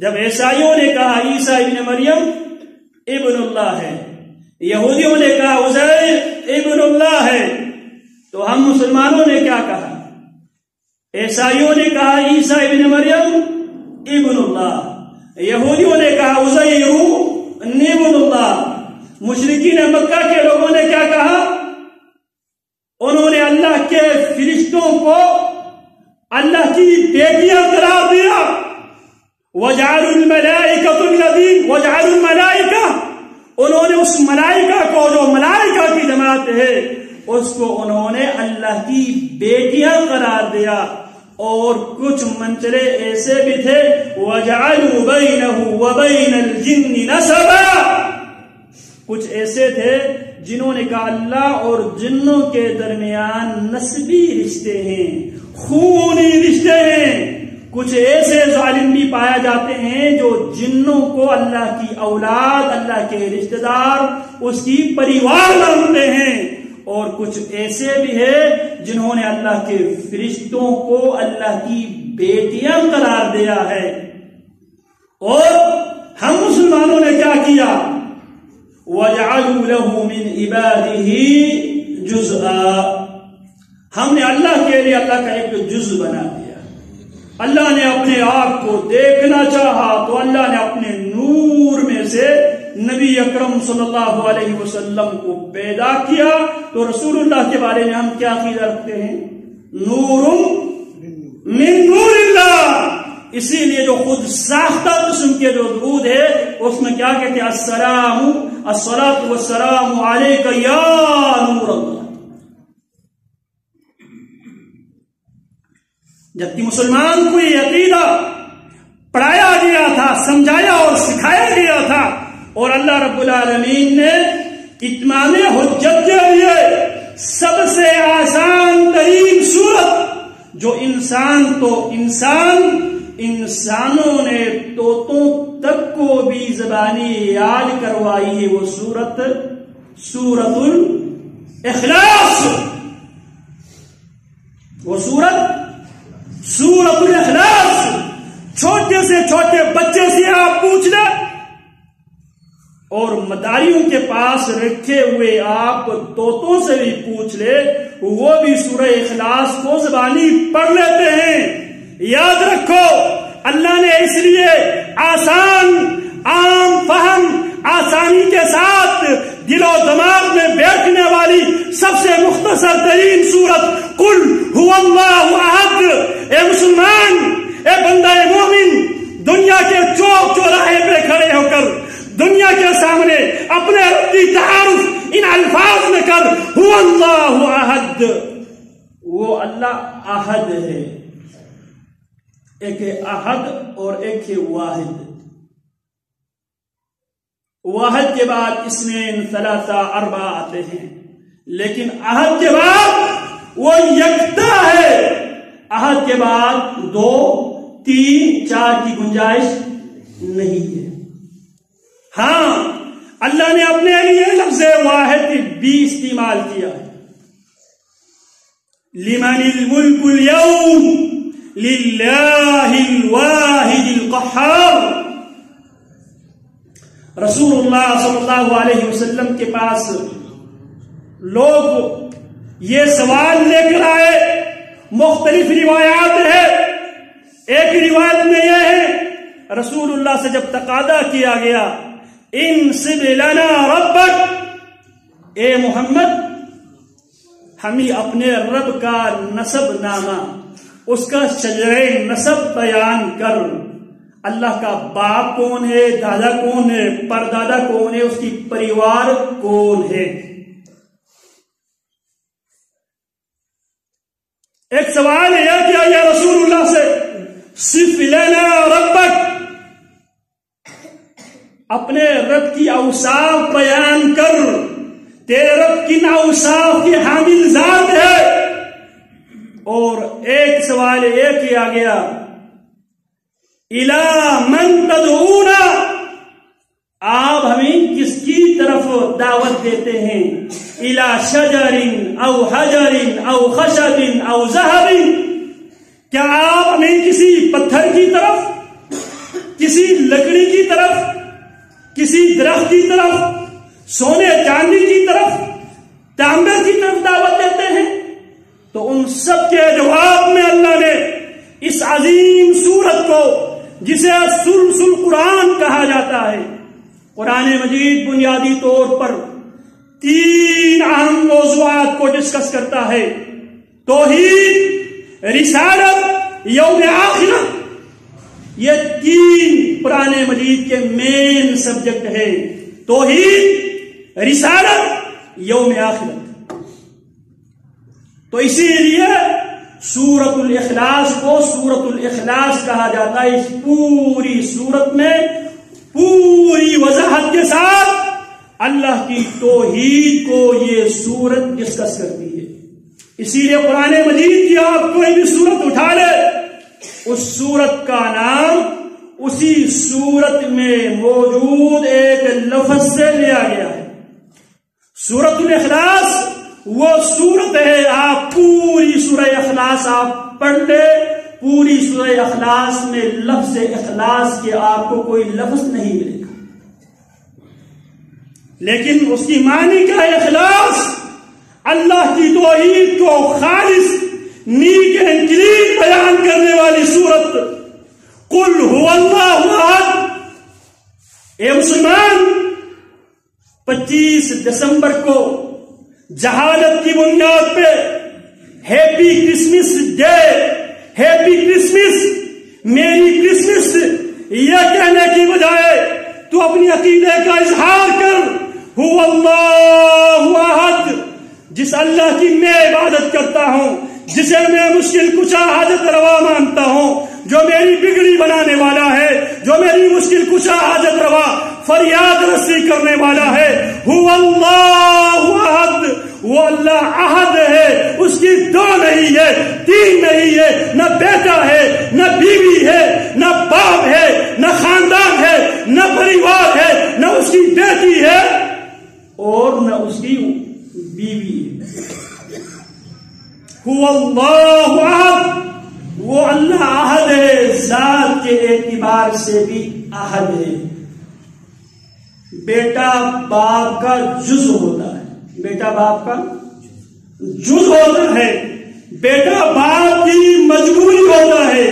جب عیسائیوں نے کہا عیسیٰ ابن مریم ابن اللہ ہے، یہودیوں نے کہا عزیر ابن اللہ ہے، تو ہم مسلمانوں نے کیا کہا؟ عیسائیوں نے کہا عیسیٰ ابن مریم ابن اللہ، یہودیوں نے کہا عزیر ابن اللہ، مشرکین مکہ کے لوگوں نے کیا کہا؟ انہوں نے اللہ کے فرشتوں کو اللہ کی بیٹیاں قرار دیا۔ وَجَعَلُوا الْمَلَائِكَةَ الَّذِينَ وَجَعَلُوا الْمَلَائِكَةَ، انہوں نے اس ملائکہ کو جو ملائکہ کی جماعت ہے اس کو انہوں نے اللہ کی بیٹیاں قرار دیا۔ اور کچھ منچلے ایسے بھی تھے وَجَعَلُوا بَيْنَهُ وَبَيْنَ الْجِنِّ نَسَبًا، کچھ ایسے تھے جنہوں نے کہا اللہ اور جنوں کے درمیان نسبی رشتے ہیں، خونی رشتے ہیں۔ کچھ ایسے ظالم بھی پایا جاتے ہیں جو جنوں کو اللہ کی اولاد، اللہ کے رشتہ دار، اس کی پریوار مانتے ہیں، اور کچھ ایسے بھی ہیں جنہوں نے اللہ کے فرشتوں کو اللہ کی بیٹیاں قرار دیا ہے۔ اور ہم مسلمانوں نے کیا کیا؟ وَجَعَلُوا لَهُ مِنْ عِبَادِهِ جُزْءًا، ہم نے اللہ کے لیے اللہ کا ایک جز بنا دیا۔ اللہ نے اپنے آپ کو دیکھنا چاہا تو اللہ نے اپنے نور میں سے نبی اکرم صلی اللہ علیہ وسلم کو پیدا کیا۔ تو رسول اللہ کے بارے میں ہم کیا عقیدہ رکھتے ہیں؟ نور من نور اللہ۔ اسی لیے جو خود ساختہ قسم کے جو درود ہے اس میں کیا کہتے ہیں؟ الصلاۃ والسلام علیک یا نور اللہ۔ جبکہ مسلمان کو یہ عقیدہ پڑھایا گیا تھا، سمجھایا اور سکھایا گیا تھا، اور اللہ رب العالمین نے اتمام حجت کے لیے سب سے آسان ترین صورت جو انسانوں نے طوطوں تک کو بھی زبانی یاد کروائی ہے، وہ سورت الاخلاص، وہ سورت الاخلاص۔ چھوٹے سے چھوٹے بچے سے آپ پوچھ لیں اور مداریوں کے پاس رکھے ہوئے آپ طوطوں سے بھی پوچھ لے، وہ بھی سورہ اخلاص کو زبانی پڑھ لیتے ہیں۔ یاد رکھو اللہ نے اس لیے آسان، عام فہم، آسانی کے ساتھ دل و دماغ میں بیٹھنے والی سب سے مختصر ترین سورت قل هو اللہ احد۔ اے مسلمان، اے بندہ مومن، دنیا کے چوک چوراہے پہ کھڑے ہو کر دنیا کے سامنے اپنے رب کی تعارف ان الفاظ میں کر، هو اللہ احد، وہ اللہ احد ہے۔ ایک ہے احد اور ایک ہے واحد۔ واحد کے بعد اثنین، ثلاثہ، اربعہ آتے ہیں، لیکن احد کے بعد وہ یکتا ہے۔ احد کے بعد 2، 3، 4 کی گنجائش نہیں ہے۔ ہاں، اللہ نے اپنے لیے لفظ واحد بھی استعمال کیا ہے۔ لمن الملک اليوم للہ الواحد القہار۔ رسول اللہ صلی اللہ علیہ وسلم کے پاس لوگ یہ سوال لے کر آئے، مختلف روایات ہے۔ ایک روایت میں یہ ہے رسول اللہ سے جب تقاضا کیا گیا انسب لنا ربک، اے محمد ہمیں اپنے رب کا نسب نامہ، اس کا شجرہ نسب بیان کر۔ اللہ کا باپ کون ہے، دادا کون ہے، پردادا کون ہے، اس کی پریوار کون ہے۔ ایک سوال یہ کیا یا رسول اللہ سے صف لنا ربک، اپنے رب کی اوصاف بیان کر، تیرے رب کن اوصاف کی حامل ذات ہے۔ اور ایک سوال یہ کیا گیا اِلَى مَن تَدْعُونَ، آپ ہمیں کس کی طرف دعوت دیتے ہیں؟ اِلَى شَجَرٍ أَوْ حَجَرٍ أَوْ خَشَبٍ أَوْ ذَهَبٍ، کیا آپ ہمیں کسی پتھر کی طرف، کسی لکڑی کی طرف، کسی درخت کی طرف، سونے چاندی کی طرف، تانبے کی طرف دعوت دیتے ہیں؟ تو ان سب کے جواب میں اللہ نے اس عظیم سورت کو، جسے ثلث القرآن کہا جاتا ہے، قرآن مجید بنیادی طور پر 3 اہم موضوعات کو ڈسکس کرتا ہے: توحید، رسالت، یوم آخرت۔ یہ 3 قرآن مجید کے مین سبجیکٹ ہیں: توحید، رسالت، یوم آخرت۔ تو اسی لیے سورۃ الاخلاص کو سورۃ الاخلاص کہا جاتا ہے۔ اس پوری سورت میں پوری وضاحت کے ساتھ اللہ کی توحید کو یہ سورت ڈسکس کرتی ہے۔ اسی لیے قرآن مجید کی آپ کوئی بھی سورت اٹھا لے، اس سورت کا نام اسی سورت میں موجود ایک لفظ سے لیا گیا ہے۔ سورۃ الاخلاص وہ سورت ہے، آپ پوری سورہ اخلاص آپ پڑھ لے، پوری سورہ اخلاص میں لفظ اخلاص کے آپ کو کوئی لفظ نہیں ملے گا، لیکن اس کی معنی کا اخلاص، اللہ کی توحید کو خالص نیک اینڈ کلین بیان کرنے والی سورت قل هو اللہ احد۔ اے مسلمان، 25 دسمبر کو جہالت کی بنیاد پہ happy Christmas day, happy Christmas, میری کرسمس یہ کہنے کی بجائے تو اپنی عقیدے کا اظہار کر، هو اللہ احد، جس اللہ کی میں عبادت کرتا ہوں، جسے میں مشکل کشا حاجت روا مانتا ہوں، جو میری بگڑی بنانے والا ہے، جو میری مشکل کشا حاجت روا فریاد رسی کرنے والا ہے، هو اللہ احد، وہ اللہ احد ہے، اس کی 2 نہیں ہے، 3 نہیں ہے، نہ بیٹا ہے، نہ بیوی ہے، نہ باپ ہے، نہ خاندان ہے، نہ پریوار ہے، نہ اس کی بیٹی ہے اور نہ اس کی بیوی ہے۔ هو اللہ احد، وہ اللہ احد ہے، ذات کے اعتبار سے بھی احد ہے۔ بیٹا باپ کا جز ہوتا ہے، بیٹا باپ کا جز ہوتا ہے، بیٹا باپ کی مجبوری ہوتا ہے،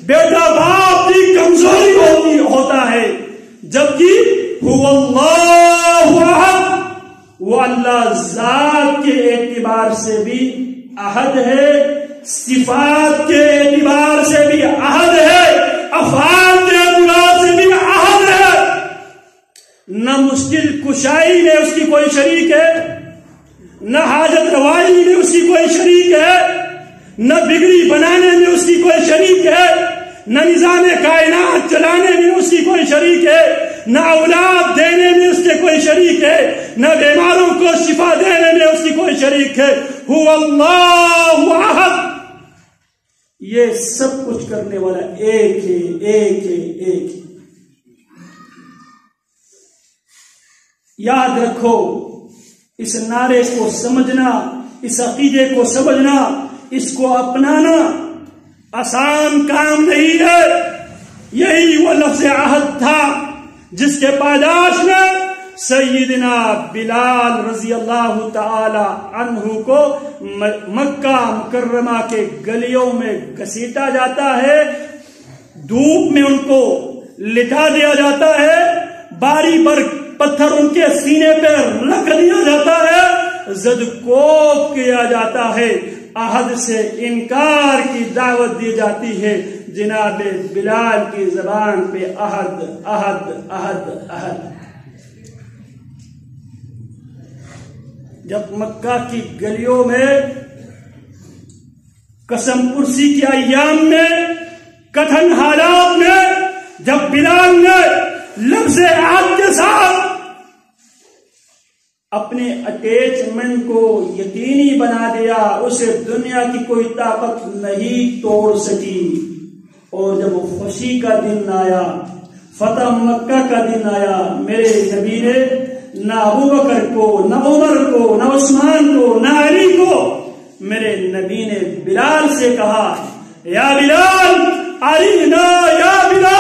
بیٹا باپ کی کمزوری ہوتا ہے، جبکہ هو اللہ احد، وہ اللہ ذات کے اعتبار سے بھی احد ہے، صفات کے اعتبار سے بھی احد ہے، افعال کے اعتبار سے بھی احد ہے۔ نہ مشکل کشائی میں اس کی کوئی شریک ہے، نہ حاجت روائی میں اس کی کوئی شریک ہے، نہ بگڑی بنانے میں اس کی کوئی شریک ہے، نہ نظام کائنات چلانے میں اس کی کوئی شریک ہے، نہ اولاد دینے میں اس کے کوئی شریک ہے، نہ بیماروں کو شفا دینے میں اس کی کوئی شریک ہے۔ هو اللہ احد، یہ سب کچھ کرنے والا ایک ہے، ایک ہے، ایک ہے۔ یاد رکھو، اس نعرے کو سمجھنا، اس عقیدے کو سمجھنا، اس کو اپنانا آسان کام نہیں ہے۔ یہی وہ لفظ عہد تھا جس کے پاداش میں سیدنا بلال رضی اللہ تعالی عنہ کو مکہ مکرمہ کے گلیوں میں گھسیٹا جاتا ہے، دھوپ میں ان کو لٹا دیا جاتا ہے، باری پر پتھر ان کے سینے پہ رکھ دیا جاتا ہے، زدکوب کیا جاتا ہے، عہد سے انکار کی دعوت دی جاتی ہے۔ جناب بلال کی زبان پہ عہد عہد عہد عہد۔ جب مکہ کی گلیوں میں قسم پرسی کے ایام میں، کٹھن حالات میں، جب بلال نے لفظ عہد کے ساتھ اپنے اٹیچمنٹ کو یقینی بنا دیا، اسے دنیا کی کوئی طاقت نہیں توڑ سکی۔ اور جب خوشی کا دن آیا، فتح مکہ کا دن آیا، میرے نبی نے نہ ابو بکر کو، نہ عمر کو، نہ عثمان کو، نہ علی کو، میرے نبی نے بلال سے کہا، یا بلال علی نا یا بلال